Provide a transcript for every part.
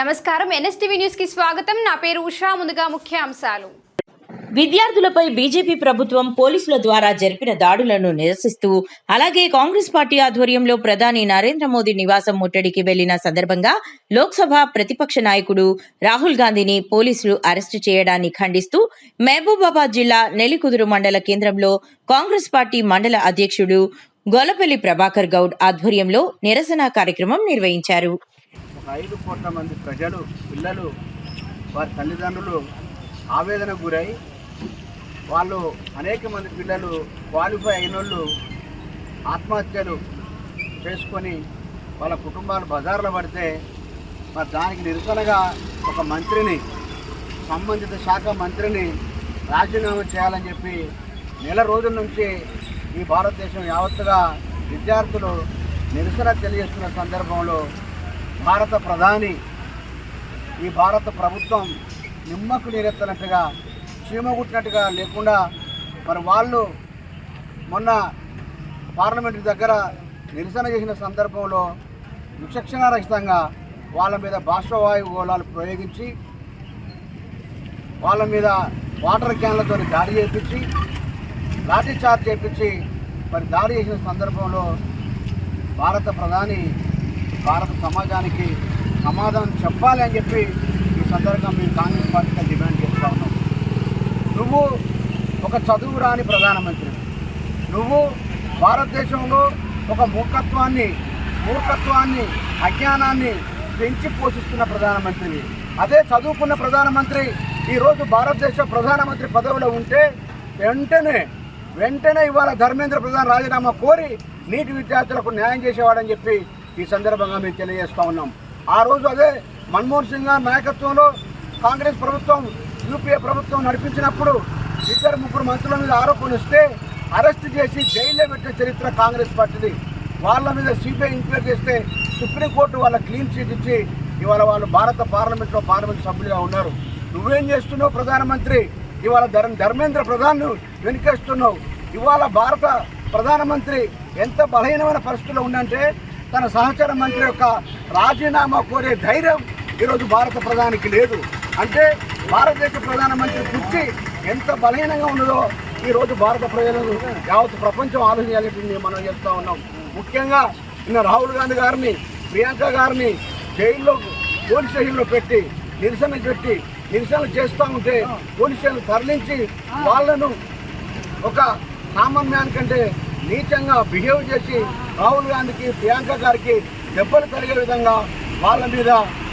నమస్కారం NSTV news కి స్వాగతం. నా పేరు ఉషా. ముందుగా ముఖ్యాంశాలు. విద్యార్థులపై బీజేపీ ప్రభుత్వం పోలీసుల ద్వారా జరిపిన దాడులను నిరసిస్తూ, అలాగే కాంగ్రెస్ పార్టీ ఆధ్వర్యంలో ప్రధాని నరేంద్ర మోదీ నివాసం ముట్టడికి వెళ్లిన సందర్భంగా లోక్సభ ప్రతిపక్ష నాయకుడు రాహుల్ గాంధీని పోలీసులు అరెస్టు చేయడాన్ని ఖండిస్తూ మహబూబాబాద్ జిల్లా నెల్లికుదురు మండల కేంద్రంలో కాంగ్రెస్ పార్టీ మండల అధ్యక్షుడు గొల్లపల్లి ప్రభాకర్ గౌడ్ ఆధ్వర్యంలో నిరసన కార్యక్రమం నిర్వహించారు. 5 కోట్ల మంది ప్రజలు, పిల్లలు, వారి తల్లిదండ్రులు ఆవేదనకు గురై వాళ్ళు అనేక మంది పిల్లలు క్వాలిఫై అయిన వాళ్ళు ఆత్మహత్యలు చేసుకొని వాళ్ళ కుటుంబాలు బజార్లో పడితే మరి దానికి నిరసనగా ఒక మంత్రిని, సంబంధిత శాఖ మంత్రిని రాజీనామా చేయాలని చెప్పి నెల రోజుల నుంచి ఈ భారతదేశం యావత్తుగా విద్యార్థులు నిరసన తెలియజేస్తున్న సందర్భంలో భారత ప్రధాని, ఈ భారత ప్రభుత్వం నిమ్మకు నీరెత్తనట్టుగా, చీమగుట్టినట్టుగా లేకుండా మరి వాళ్ళు మొన్న పార్లమెంట్ దగ్గర నిరసన చేసిన సందర్భంలో విచక్షణారహితంగా వాళ్ళ మీద బాష్పవాయు గోళాలు ప్రయోగించి, వాళ్ళ మీద వాటర్ క్యాన్లతో దాడి చేయించి, లాఠీ చార్జ్ చేయించి మరి దాడి చేసిన సందర్భంలో భారత ప్రధాని భారత సమాజానికి సమాధానం చెప్పాలి అని చెప్పి ఈ సందర్భంగా మేము కాంగ్రెస్ పార్టీగా డిమాండ్ చేస్తూ ఉన్నాం. నువ్వు ఒక చదువు రాని ప్రధానమంత్రి, నువ్వు భారతదేశంలో ఒక మూర్ఖత్వాన్ని, అజ్ఞానాన్ని పెంచి పోషిస్తున్న ప్రధానమంత్రి. అదే చదువుకున్న ప్రధానమంత్రి ఈరోజు భారతదేశ ప్రధానమంత్రి పదవిలో ఉంటే వెంటనే ఇవాళ ధర్మేంద్ర ప్రధాన్ రాజీనామా కోరి నీటి విద్యార్థులకు న్యాయం చేసేవాడని చెప్పి ఈ సందర్భంగా మేము తెలియజేస్తూ ఉన్నాం. ఆ రోజు అదే మన్మోహన్ సింగ్ గారి నాయకత్వంలో కాంగ్రెస్ ప్రభుత్వం, యూపీఏ ప్రభుత్వం నడిపించినప్పుడు 2-3 మంత్రుల మీద ఆరోపణలు వస్తే అరెస్ట్ చేసి జైల్లో పెట్టే చరిత్ర కాంగ్రెస్ పార్టీది. వాళ్ళ మీద సిబిఐ ఎంక్వైరీ చేస్తే సుప్రీంకోర్టు వాళ్ళ క్లీన్ చిట్ ఇచ్చి ఇవాళ వాళ్ళు భారత పార్లమెంట్ సభ్యులుగా ఉన్నారు. నువ్వేం చేస్తున్నావు ప్రధానమంత్రి? ఇవాళ ధర్మేంద్ర ప్రధాన్ను వెనుకేస్తున్నావు. ఇవాళ భారత ప్రధానమంత్రి ఎంత బలహీనమైన పరిస్థితుల్లో ఉందంటే తన సహచర మంత్రి యొక్క రాజీనామా కోరే ధైర్యం ఈరోజు భారత ప్రధానికి లేదు. అంటే భారతదేశ ప్రధానమంత్రి కుర్చీ ఎంత బలహీనంగా ఉన్నదో ఈరోజు భారత ప్రజలను యావత్ ప్రపంచం ఆలోచించాలని మనం చెప్తా ఉన్నాం. ముఖ్యంగా నిన్న రాహుల్ గాంధీ గారిని, ప్రియాంక గారిని జైల్లో, పోలీస్ స్టేషన్లో పెట్టి నిరసన చేస్తూ ఉంటే పోలీసులను తరలించి వాళ్ళను ఒక కామన్ మ్యాన్ కంటే నీచంగా బిహేవ్ చేసి రాహుల్ గాంధీకి, ప్రియాంక గారికి దెబ్బలు కలిగే విధంగా వాళ్ళ మీద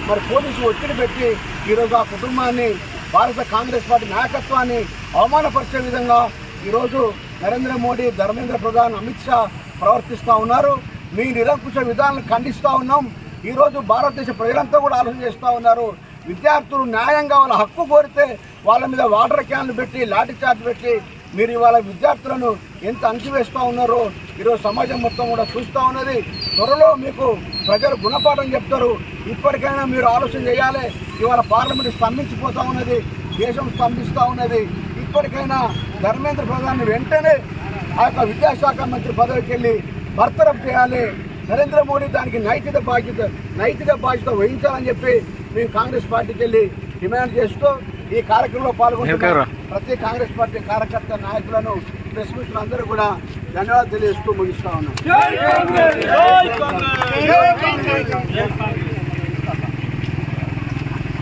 మరి పోలీసు ఒత్తిడి పెట్టి ఈరోజు ఆ కుటుంబాన్ని, భారత కాంగ్రెస్ పార్టీ నాయకత్వాన్ని అవమానపరిచే విధంగా ఈరోజు నరేంద్ర మోడీ, ధర్మేంద్ర ప్రధాన్, అమిత్ షా ప్రవర్తిస్తూ ఉన్నారు. మీ నిరంకుశ విధానాలను ఖండిస్తూ ఉన్నాం. ఈరోజు భారతదేశ ప్రజలంతా కూడా ఆలోచన చేస్తూ ఉన్నారు. విద్యార్థులు న్యాయంగా వాళ్ళ హక్కు కోరితే వాళ్ళ మీద వాటర్ క్యాన్లు పెట్టి, లాఠీ చార్జ్ పెట్టి మీరు ఇవాళ విద్యార్థులను ఎంత అణచివేస్తూ ఉన్నారో ఈరోజు సమాజం మొత్తం కూడా చూస్తూ ఉన్నది. త్వరలో మీకు ప్రజలు గుణపాఠం చెప్తారు. ఇప్పటికైనా మీరు ఆలోచన చేయాలి. ఇవాళ పార్లమెంట్ స్తంభించిపోతూ ఉన్నది, దేశం స్తంభిస్తూ ఉన్నది. ఇప్పటికైనా ధర్మేంద్ర ప్రధాన్ని వెంటనే ఆ యొక్క విద్యాశాఖ మంత్రి పదవికి వెళ్ళి బర్తరఫ్ చేయాలి. నరేంద్ర మోడీ దానికి నైతిక బాధ్యత వహించాలని చెప్పి మేము కాంగ్రెస్ పార్టీకి వెళ్ళి డిమాండ్ చేస్తూ ఈ కార్యక్రమంలో పాల్గొంటున్న ప్రతి కాంగ్రెస్ పార్టీ కార్యకర్త, నాయకులను, ప్రెస్ మిత్రులందరూ కూడా ధన్యవాదాలు తెలియజేస్తూ ముగిస్తా ఉన్నాం.